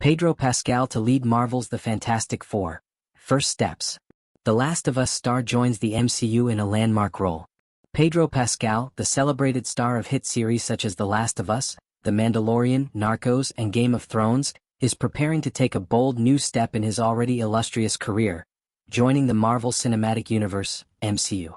Pedro Pascal to lead Marvel's The Fantastic Four. First steps. The Last of Us star joins the MCU in a landmark role. Pedro Pascal, the celebrated star of hit series such as The Last of Us, The Mandalorian, Narcos, and Game of Thrones, is preparing to take a bold new step in his already illustrious career, joining the Marvel Cinematic Universe, MCU.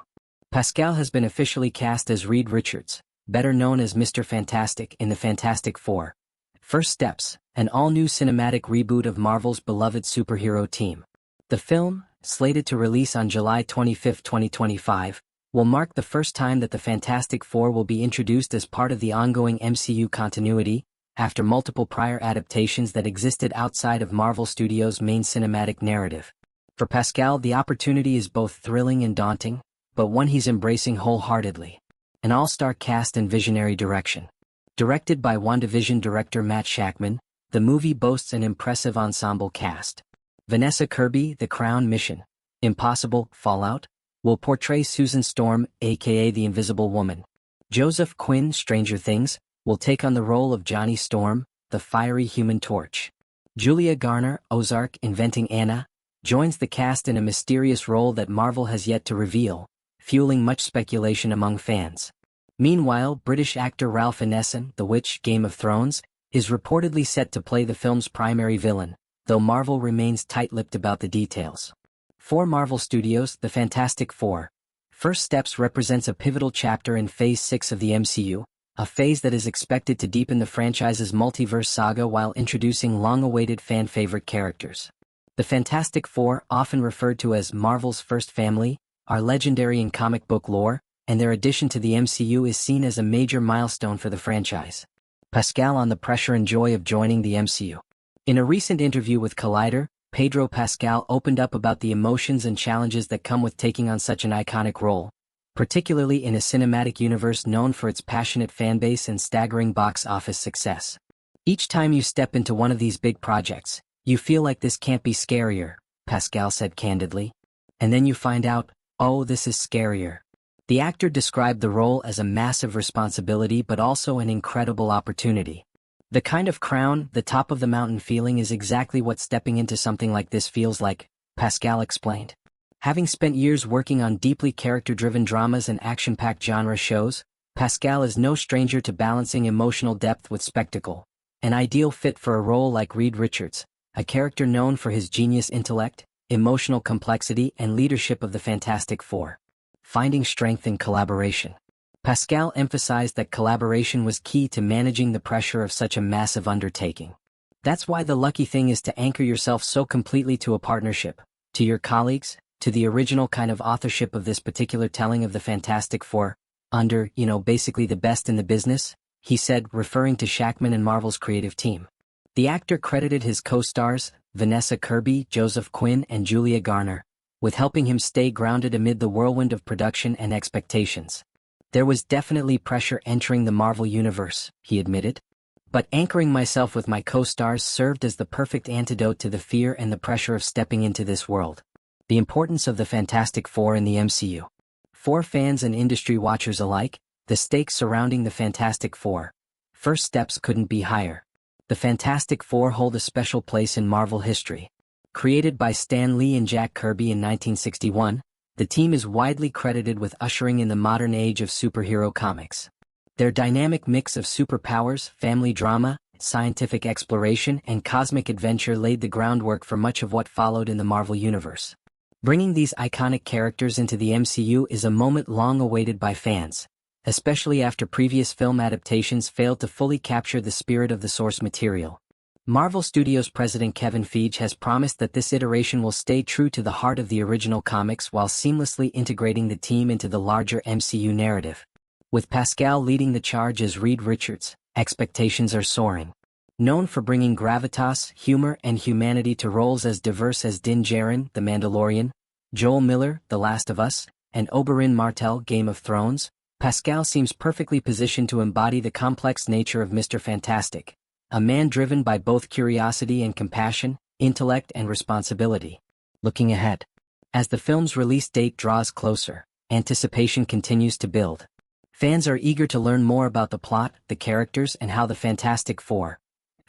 Pascal has been officially cast as Reed Richards, better known as Mr. Fantastic in The Fantastic Four. First steps, an all-new cinematic reboot of Marvel's beloved superhero team. The film, slated to release on July 25, 2025, will mark the first time that the Fantastic Four will be introduced as part of the ongoing MCU continuity, after multiple prior adaptations that existed outside of Marvel Studios' main cinematic narrative. For Pascal, the opportunity is both thrilling and daunting, but one he's embracing wholeheartedly. An all-star cast and visionary direction. Directed by WandaVision director Matt Shakman, the movie boasts an impressive ensemble cast. Vanessa Kirby, The Crown Mission Impossible, Fallout, will portray Susan Storm, aka the Invisible Woman. Joseph Quinn, Stranger Things, will take on the role of Johnny Storm, the fiery Human Torch. Julia Garner, Ozark, Inventing Anna, joins the cast in a mysterious role that Marvel has yet to reveal, fueling much speculation among fans. Meanwhile, British actor Ralph Ineson, The Witch, Game of Thrones, is reportedly set to play the film's primary villain, though Marvel remains tight-lipped about the details. For Marvel Studios, The Fantastic Four. First Steps represents a pivotal chapter in Phase 6 of the MCU, a phase that is expected to deepen the franchise's multiverse saga while introducing long-awaited fan-favorite characters. The Fantastic Four, often referred to as Marvel's first family, are legendary in comic book lore, and their addition to the MCU is seen as a major milestone for the franchise. Pascal on the pressure and joy of joining the MCU. In a recent interview with Collider, Pedro Pascal opened up about the emotions and challenges that come with taking on such an iconic role, particularly in a cinematic universe known for its passionate fanbase and staggering box office success. Each time you step into one of these big projects, you feel like this can't be scarier, Pascal said candidly. And then you find out, oh, this is scarier. The actor described the role as a massive responsibility but also an incredible opportunity. The kind of crown, the top of the mountain feeling is exactly what stepping into something like this feels like, Pascal explained. Having spent years working on deeply character-driven dramas and action-packed genre shows, Pascal is no stranger to balancing emotional depth with spectacle, an ideal fit for a role like Reed Richards, a character known for his genius intellect, emotional complexity, and leadership of the Fantastic Four. Finding strength in collaboration. Pascal emphasized that collaboration was key to managing the pressure of such a massive undertaking. That's why the lucky thing is to anchor yourself so completely to a partnership, to your colleagues, to the original kind of authorship of this particular telling of the Fantastic Four, under, basically the best in the business, he said, referring to Shakman and Marvel's creative team. The actor credited his co-stars, Vanessa Kirby, Joseph Quinn, and Julia Garner, with helping him stay grounded amid the whirlwind of production and expectations. There was definitely pressure entering the Marvel universe, he admitted. But anchoring myself with my co-stars served as the perfect antidote to the fear and the pressure of stepping into this world. The importance of the Fantastic Four in the MCU. For fans and industry watchers alike, the stakes surrounding the Fantastic Four. First steps couldn't be higher. The Fantastic Four hold a special place in Marvel history. Created by Stan Lee and Jack Kirby in 1961, the team is widely credited with ushering in the modern age of superhero comics. Their dynamic mix of superpowers, family drama, scientific exploration, and cosmic adventure laid the groundwork for much of what followed in the Marvel Universe. Bringing these iconic characters into the MCU is a moment long awaited by fans, especially after previous film adaptations failed to fully capture the spirit of the source material. Marvel Studios president Kevin Feige has promised that this iteration will stay true to the heart of the original comics while seamlessly integrating the team into the larger MCU narrative. With Pascal leading the charge as Reed Richards, expectations are soaring. Known for bringing gravitas, humor, and humanity to roles as diverse as Din Djarin, The Mandalorian, Joel Miller, The Last of Us, and Oberyn Martell, Game of Thrones, Pascal seems perfectly positioned to embody the complex nature of Mr. Fantastic, a man driven by both curiosity and compassion, intellect and responsibility. Looking ahead. As the film's release date draws closer, anticipation continues to build. Fans are eager to learn more about the plot, the characters, and how the Fantastic Four.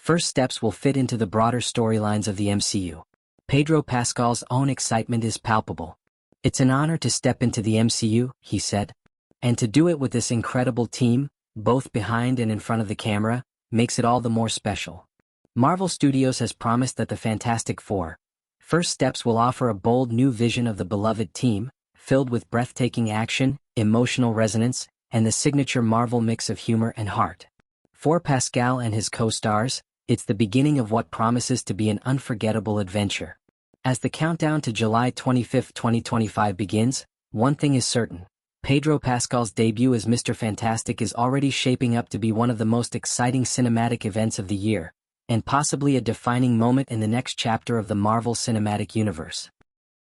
first steps will fit into the broader storylines of the MCU. Pedro Pascal's own excitement is palpable. "It's an honor to step into the MCU," he said. "And to do it with this incredible team, both behind and in front of the camera, makes it all the more special." Marvel Studios has promised that the Fantastic Four first steps will offer a bold new vision of the beloved team, filled with breathtaking action, emotional resonance, and the signature Marvel mix of humor and heart. For Pascal and his co-stars, it's the beginning of what promises to be an unforgettable adventure. As the countdown to July 25, 2025 begins, one thing is certain: Pedro Pascal's debut as Mr. Fantastic is already shaping up to be one of the most exciting cinematic events of the year, and possibly a defining moment in the next chapter of the Marvel Cinematic Universe.